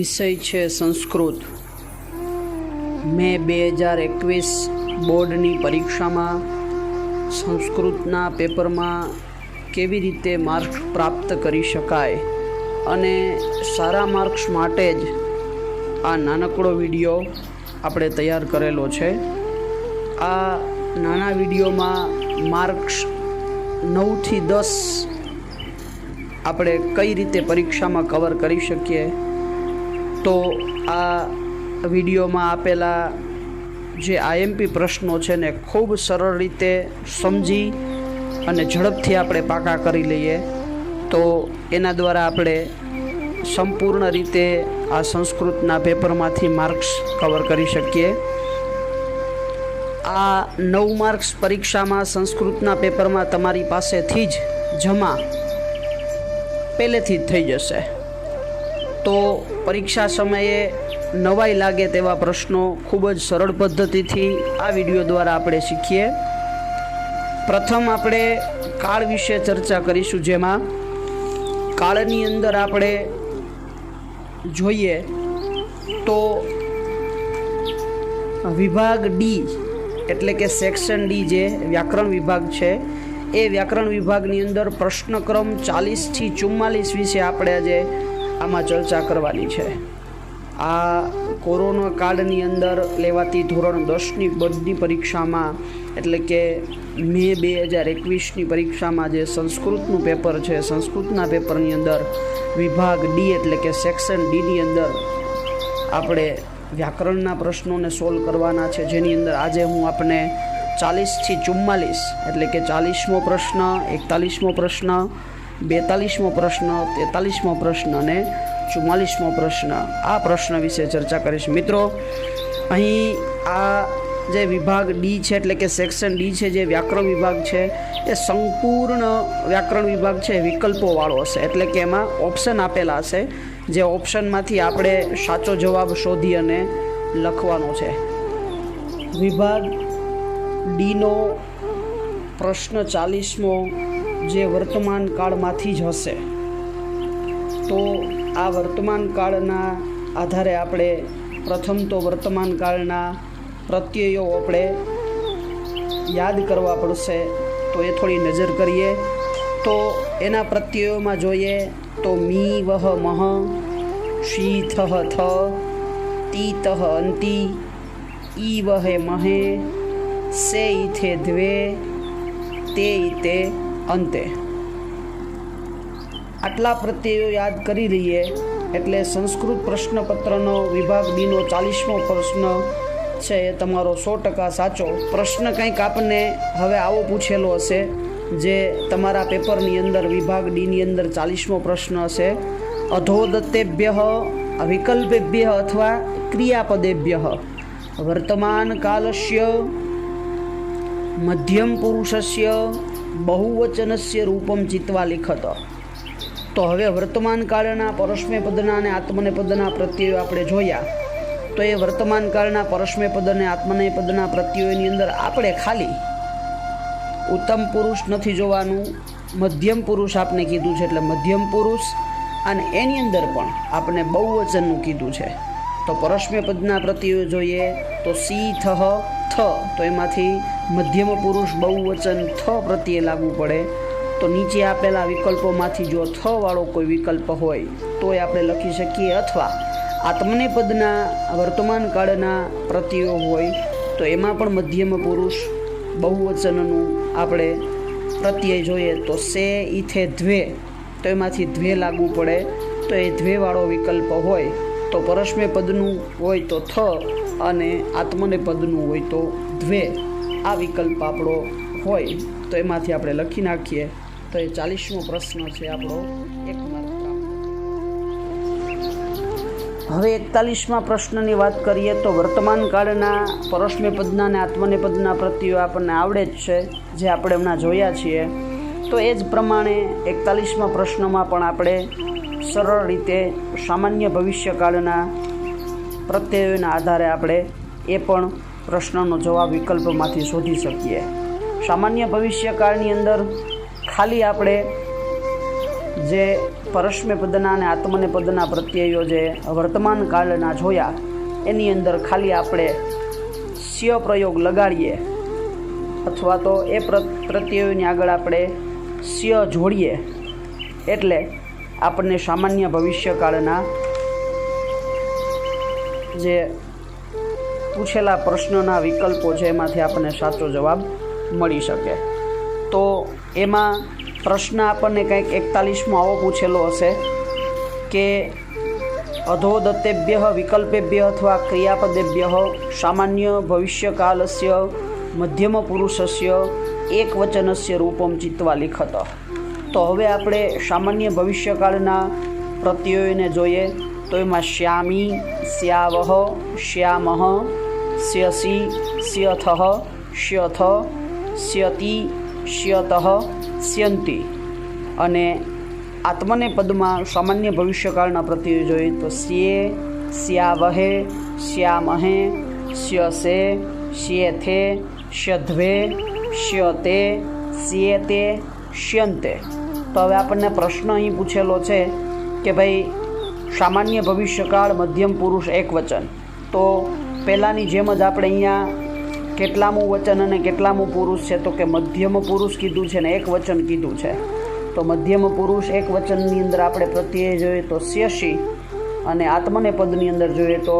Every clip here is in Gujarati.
વિષય છે સંસ્કૃત. મેં 2021 બોર્ડની પરીક્ષામાં સંસ્કૃતના પેપરમાં કેવી રીતે માર્ક્સ પ્રાપ્ત કરી શકાય અને સારા માર્ક્સ માટે જ આ નાનકડો વિડીયો આપણે તૈયાર કરેલો છે. આ નાના વિડીયોમાં માર્ક્સ 9 થી 10 આપણે કઈ રીતે પરીક્ષામાં કવર કરી શકીએ, તો આ વિડીયોમાં આપેલા જે આઈએમપી પ્રશ્નો છે ને ખૂબ સરળ રીતે સમજી અને ઝડપથી આપણે પાકા કરી લઈએ તો એના દ્વારા આપણે સંપૂર્ણ રીતે આ સંસ્કૃતના પેપરમાંથી માર્ક્સ કવર કરી શકીએ. આ 9 માર્ક્સ પરીક્ષામાં સંસ્કૃતના પેપરમાં તમારી પાસેથી જ જમા પહેલેથી જ થઈ જશે. તો પરીક્ષા સમયે નવાઈ લાગે તેવા પ્રશ્નો ખૂબ જ સરળ પદ્ધતિથી આ વિડીયો દ્વારા આપણે શીખીએ. પ્રથમ આપણે કાળ વિશે ચર્ચા કરીશું, જેમાં કાળની અંદર આપણે જોઈએ તો વિભાગ ડી એટલે કે સેક્શન ડી જે વ્યાકરણ વિભાગ છે, એ વ્યાકરણ વિભાગની અંદર પ્રશ્નક્રમ 40 થી 44 વિશે આપણે આજે આમાં ચર્ચા કરવાની છે. આ કોરોના કાળની અંદર લેવાતી ધોરણ 10ની બોર્ડની પરીક્ષામાં એટલે કે મે 2021ની પરીક્ષામાં જે સંસ્કૃતનું પેપર છે, સંસ્કૃતના પેપરની અંદર વિભાગ ડી એટલે કે સેક્શન ડીની અંદર આપણે વ્યાકરણના પ્રશ્નોને સોલ્વ કરવાના છે, જેની અંદર આજે હું આપને 40 થી 44 એટલે કે 40મો પ્રશ્ન, 41મો પ્રશ્ન, 42મો પ્રશ્ન, 43મો પ્રશ્ન અને 44મો પ્રશ્ન, આ પ્રશ્ન વિશે ચર્ચા કરીશ. મિત્રો, અહીં આ જે વિભાગ ડી છે એટલે કે સેક્શન ડી છે, જે વ્યાકરણ વિભાગ છે, એ સંપૂર્ણ વ્યાકરણ વિભાગ છે વિકલ્પોવાળો હશે. એટલે કે એમાં ઓપ્શન આપેલા હશે, જે ઓપ્શનમાંથી આપણે સાચો જવાબ શોધી અને લખવાનો છે. વિભાગ ડીનો પ્રશ્ન 40મો જે વર્તમાન કાળમાંથી જ હશે. તો આ વર્તમાન કાળના આધારે આપણે પ્રથમ તો વર્તમાન કાળના પ્રત્યયો આપણે યાદ કરવા પડશે. તો એ થોડી નજર કરીએ તો એના પ્રત્યયોમાં જોઈએ તો મી વહ મહ, શી થહ થ, તી તહ અંતિ, ઈ વહે મહે, સે ઈથે દ્વે, તે ઈતે અંતે. આટલા પ્રત્યયો યાદ કરી લઈએ એટલે સંસ્કૃત પ્રશ્નપત્રનો વિભાગ ડીનો 40મો પ્રશ્ન છે એ તમારો 100% સાચો. પ્રશ્ન કંઈક આપણને હવે આવો પૂછેલો હશે, જે તમારા પેપરની અંદર વિભાગ ડીની અંદર 40મો પ્રશ્ન હશે. અધોદત્તેભ્ય વિકલ્પેભ્ય અથવા ક્રિયાપદેભ્ય વર્તમાન કાલસ્ય મધ્યમ પુરુષસ્ય બહુવચનસ્ય રૂપમ ચિત્વા લિખત. તો હવે વર્તમાન કાળના પરસ્મૈપદના અને આત્મનેપદના પ્રત્યયો આપણે જોયા. તો એ વર્તમાન કાળના પરસ્મૈપદ અને આત્મનેપદના પ્રત્યયોની અંદર આપણે ખાલી ઉત્તમ પુરુષ નથી જોવાનું, મધ્યમ પુરુષ આપણે કીધું છે, એટલે મધ્યમ પુરુષ, અને એની અંદર પણ આપણે બહુવચનનું કીધું છે. તો પરસ્મૈપદના પ્રત્યયો જોઈએ તો સી થહ થ, તો એમાંથી મધ્યમ પુરુષ બહુવચન થ પ્રત્યે લાગુ પડે. તો નીચે આપેલા વિકલ્પોમાંથી જો થ વાળો કોઈ વિકલ્પ હોય તો એ આપણે લખી શકીએ, અથવા આત્મનેપદના વર્તમાન કાળના પ્રત્યયો હોય તો એમાં પણ મધ્યમ પુરુષ બહુવચનનું આપણે પ્રત્યય જોઈએ તો સે ઈથે દ્વે, તો એમાંથી દ્વે લાગુ પડે. તો એ દ્વેવાળો વિકલ્પ હોય તો પરસ્મૈપદનું હોય તો થ અને આત્મનેપદનું હોય તો દ્વે, આ વિકલ્પ આપણો હોય તો એમાંથી આપણે લખી નાખીએ તો એ 40મો પ્રશ્ન છે આપણો 1 માર્ક પ્રાપ્ત. હવે 41મા પ્રશ્નની વાત કરીએ તો વર્તમાન કાળના પરસ્મૈપદના અને આત્મનેપદના પ્રત્યયો આપણને આવડે જ છે, જે આપણે હમણાં જોયા છીએ. તો એ જ પ્રમાણે 41મા પ્રશ્નમાં પણ આપણે સરળ રીતે સામાન્ય ભવિષ્યકાળના પ્રત્યયોના આધારે આપણે એ પણ પ્રશ્નનો જવાબ વિકલ્પમાંથી શોધી શકીએ. સામાન્ય ભવિષ્યકાળની અંદર ખાલી આપણે જે પરસ્મૈપદના અને આત્મનેપદના પ્રત્યયો જે વર્તમાન કાળના જોયા એની અંદર ખાલી આપણે સ્ય પ્રયોગ લગાડીએ અથવા તો એ પ્રત્યયોની આગળ આપણે સ્ય જોડીએ એટલે આપણને સામાન્ય ભવિષ્યકાળના જે પૂછેલા પ્રશ્નોના વિકલ્પો છે એમાંથી આપણને સાચો જવાબ મળી શકે. તો એમાં પ્રશ્ન આપણને કંઈક 41મો આવો પૂછેલો હશે કે અધોદત્તેભ્ય વિકલ્પેભ્ય અથવા ક્રિયાપદેભ્ય સામાન્ય ભવિષ્યકાલસ્ય મધ્યમ પુરુષસ્ય એકવચનસ્ય રૂપમ ચિત્વા લિખત. તો હવે આપણે સામાન્ય ભવિષ્યકાળના પ્રત્યયોને જોઈએ તો એમાં શ્યામી, શ્યાવહ, શ્યામહ, સ્યસી, સ્યથઃ, શ્યથ, સ્યતિ, શ્યતઃ, સ્યંતિ. અને આત્મનેપદમાં સામાન્ય ભવિષ્યકાળના પ્રત્યયો જોઈએ તો સ્યે, સ્યાવહે, શ્યામહે, સ્યસે, શ્યેથે, શ્યધ્વે, શ્યતે, સ્યેતે, શ્યંતે. તો હવે આપણને પ્રશ્ન અહીં પૂછેલો છે કે ભાઈ સામાન્ય ભવિષ્યકાળ મધ્યમ પુરુષ એકવચન. તો પહેલાંની જેમ જ આપણે અહીંયા કેટલામું વચન અને કેટલામું પુરુષ છે તો કે મધ્યમ પુરુષ કીધું છે ને એક વચન કીધું છે. તો મધ્યમ પુરુષ એક વચનની અંદર આપણે પ્રત્યય જોઈએ તો સ્યસી અને આત્મનેપદની અંદર જોઈએ તો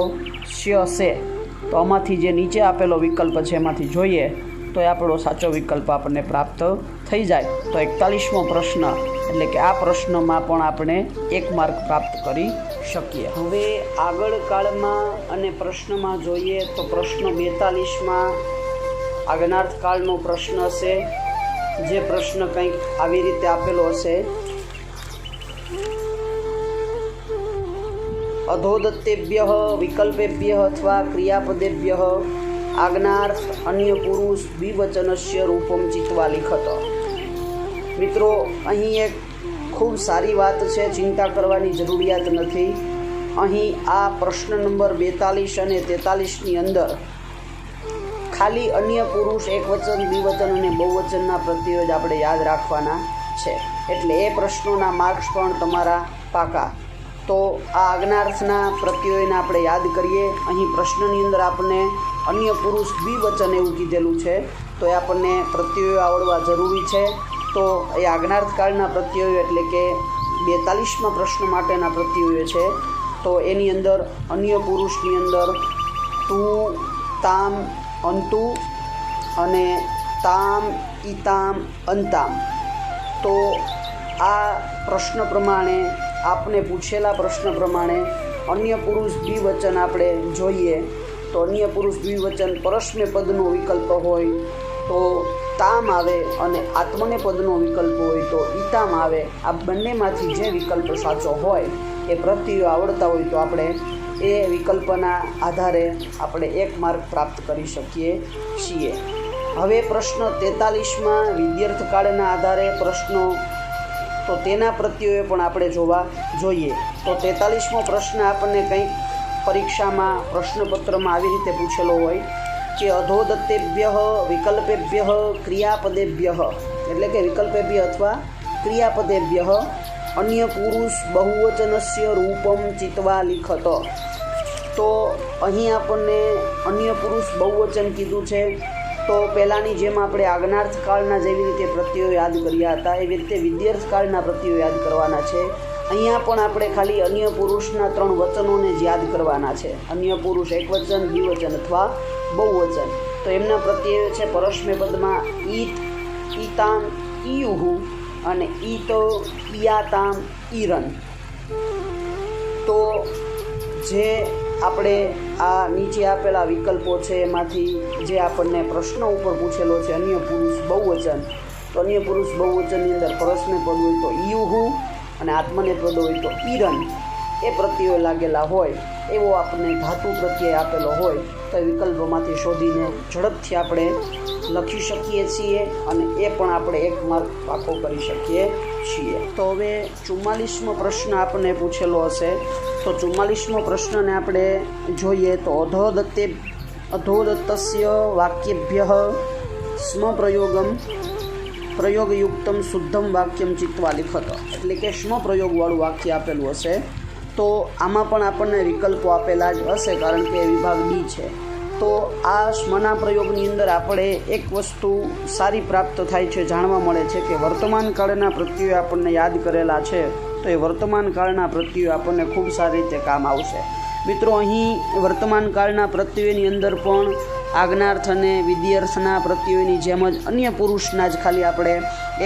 સ્યસે. તો આમાંથી જે નીચે આપેલો વિકલ્પ છે એમાંથી જોઈએ તો એ આપણો સાચો વિકલ્પ આપણને પ્રાપ્ત થઈ જાય. તો 41મો પ્રશ્ન એટલે કે આ પ્રશ્નમાં પણ આપણે 1 માર્ક પ્રાપ્ત કરી શકીએ. હવે આગળ કાળમાં અને પ્રશ્નમાં જોઈએ તો પ્રશ્ન 42માં આજ્ઞાર્થ કાળનો પ્રશ્ન હશે. જે પ્રશ્ન કંઈક આવી રીતે આપેલો હશે: અધોદત્તેભ્ય વિકલ્પેભ્ય અથવા ક્રિયાપદેભ્ય આજ્ઞાર્થ અન્ય પુરુષ દ્વિવચનસ્ય રૂપમ ચિત્વા લિખત. મિત્રો, અહીં એક ખૂબ સારી વાત છે, ચિંતા કરવાની જરૂરિયાત નથી. અહીં આ પ્રશ્ન નંબર 42 અને 43ની અંદર ખાલી અન્ય પુરુષ એકવચન, દ્વિવચન અને બહુવચનના પ્રત્યયો જ આપણે યાદ રાખવાના છે. એટલે એ પ્રશ્નોના માર્ક્સ પણ તમારા પાકા. તો આ આજ્ઞાર્થના પ્રત્યયોને આપણે યાદ કરીએ. અહીં પ્રશ્નની અંદર આપણને અન્ય પુરુષ દ્વિવચન એવું કીધેલું છે, તો એ આપણને પ્રત્યયો આવડવા જરૂરી છે. તો એ આજ્ઞાર્થ કાળના પ્રત્યયો એટલે કે 42મા પ્રશ્ન માટેના પ્રત્યયો છે. તો એની અંદર અન્ય પુરુષની અંદર તું, તામ, અંતુ અને તામ, ઈતામ, અંતામ. તો આ પ્રશ્ન પ્રમાણે આપને પૂછેલા પ્રશ્ન પ્રમાણે અન્ય પુરુષ દ્વિવચન આપણે જોઈએ તો અન્ય પુરુષ દ્વિવચન પરસ્મૈપદનો વિકલ્પ હોય તો તામ આવે અને આત્મનેપદનો વિકલ્પ હોય તો ઈતામ આવે. આ બંનેમાંથી જે વિકલ્પ સાચો હોય એ પ્રત્યયો આવડતા હોય તો આપણે એ વિકલ્પના આધારે આપણે 1 માર્ક પ્રાપ્ત કરી શકીએ છીએ. હવે પ્રશ્ન 43માં વિદ્યાર્થકાળના આધારે પ્રશ્નો, તો તેના પ્રત્યયો પણ આપણે જોવા જોઈએ. તો 43મો પ્રશ્ન આપણને કંઈક પરીક્ષામાં પ્રશ્નપત્રમાં આવી રીતે પૂછેલો હોય કે અધોદત્તેભ્ય વિકલ્પેભ્ય ક્રિયાપદેભ્ય એટલે કે વિકલ્પેભ્ય અથવા ક્રિયાપદેભ્ય અન્ય પુરુષ બહુવચનસ્ય રૂપમ ચિત્વા લિખત. તો અહીં આપણને અન્ય પુરુષ બહુવચન કીધું છે. તો પહેલાંની જેમ આપણે આજ્ઞાર્થ કાળના જેવી રીતે પ્રત્યયો યાદ કર્યા હતા એવી રીતે વિદ્યાર્થકાળના પ્રત્યયો યાદ કરવાના છે. અહીંયા પણ આપણે ખાલી અન્ય પુરુષના 3 વચનોને જ યાદ કરવાના છે. અન્ય પુરુષ એકવચન, દ્વિવચન અથવા બહુવચન. તો એમના પ્રત્યયો છે પરસ્મૈપદમાં ઈત, ઈતામ, ઈયુહુ અને ઈતો, ઈયાતામ, ઈરન. તો જે આપણે આ નીચે આપેલા વિકલ્પો છે એમાંથી જે આપણને પ્રશ્ન ઉપર પૂછેલો છે અન્ય પુરુષ બહુવચન, તો અન્ય પુરુષ બહુવચનની અંદર પરસ્મૈપદ હોય તો ઈયુહુ અને આત્મનેપદ હોય તો ઈરન એ પ્રત્યયો લાગેલા હોય એવો આપણને ધાતુ પ્રત્યય આપેલો હોય તો એ વિકલ્પોમાંથી શોધીને ઝડપથી આપણે લખી શકીએ છીએ અને એ પણ આપણે 1 માર્ક પાકો કરી શકીએ છીએ. તો હવે 44મો પ્રશ્ન આપણને પૂછેલો હશે. તો 44મો પ્રશ્નને આપણે જોઈએ તો અધોદત્તસ્ય વાક્યેભ્ય સ્મ પ્રયોગમ પ્રયોગયુક્તમ શુદ્ધમ વાક્યમ ચિત્વા લિખત, એટલે કે સ્મ પ્રયોગવાળું વાક્ય આપેલું હશે. તો આમાં પણ આપણને વિકલ્પો આપેલા જ હશે, કારણ કે વિભાગ ડી છે. તો આ સ્મના પ્રયોગની અંદર આપણે એક વસ્તુ સારી પ્રાપ્ત થાય છે, જાણવા મળે છે કે વર્તમાન કાળના પ્રત્યયો આપણને યાદ કરેલા છે, તો એ વર્તમાન કાળના પ્રત્યયો આપણને ખૂબ સારી રીતે કામ આવશે. મિત્રો, અહીં વર્તમાન કાળના પ્રત્યયોની અંદર પણ આજ્ઞાર્થ અને વિધ્યર્થના પ્રત્યયોની જેમ જ અન્ય પુરુષના જ ખાલી આપણે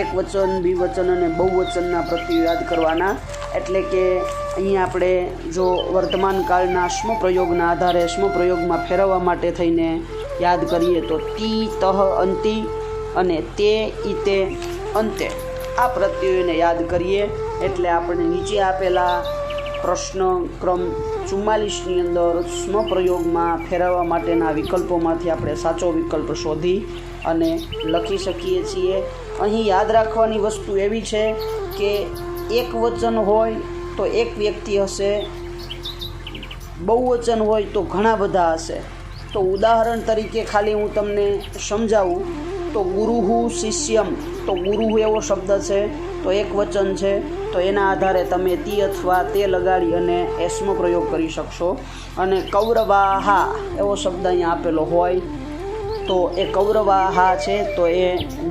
એકવચન, દ્વિવચન અને બહુવચનના પ્રત્યયો યાદ કરવાના. એટલે કે અહીં આપણે જો વર્તમાન કાળના સ્મ પ્રયોગના આધારે સ્મ પ્રયોગમાં ફેરવવા માટે થઈને યાદ કરીએ તો તી, તહ, અંતિ અને તે, ઈતે, અંતે આ પ્રત્યયોને યાદ કરીએ એટલે આપણે નીચે આપેલા પ્રશ્ન ક્રમ 44ની અંદર સ્મ પ્રયોગમાં ફેરવવા માટેના વિકલ્પોમાંથી આપણે સાચો વિકલ્પ શોધી અને લખી શકીએ છીએ. અહીં યાદ રાખવાની વસ્તુ એવી છે કે એક વચન હોય તો એક વ્યક્તિ હશે, બહુવચન હોય તો ઘણા બધા હશે. તો ઉદાહરણ તરીકે ખાલી હું તમને સમજાવું તો ગુરુહુ શિષ્યમ, તો ગુરુહુ એવો શબ્દ છે તો એક વચન છે, તો એના આધારે તમે તી અથવા તે લગાડી અને એસ્મ પ્રયોગ કરી શકશો. અને કૌરવાહા એવો શબ્દ અહીંયા આપેલો હોય તો એ કૌરવાહા છે તો એ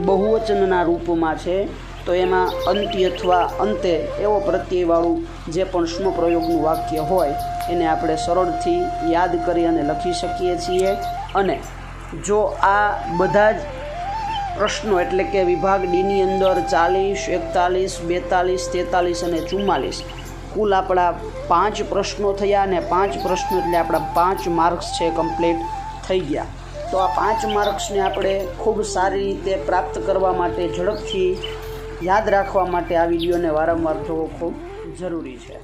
બહુવચનના રૂપમાં છે, તો એમાં અંતિ અથવા અંતે એવો પ્રત્યયવાળું જે પણ સ્મ પ્રયોગનું વાક્ય હોય એને આપણે સરળથી યાદ કરી અને લખી શકીએ છીએ. અને જો આ બધા જ પ્રશ્નો એટલે કે વિભાગ ડીની અંદર 40, 41, 42, 43 અને 44 કુલ આપણા 5 પ્રશ્નો થયા, અને 5 પ્રશ્નો એટલે આપણા 5 માર્ક્સ છે કમ્પ્લીટ થઈ ગયા. તો આ 5 માર્ક્સને આપણે ખૂબ સારી રીતે પ્રાપ્ત કરવા માટે, ઝડપથી યાદ રાખવા માટે આ વિડીયોને વારંવાર જોવો ખૂબ જરૂરી છે.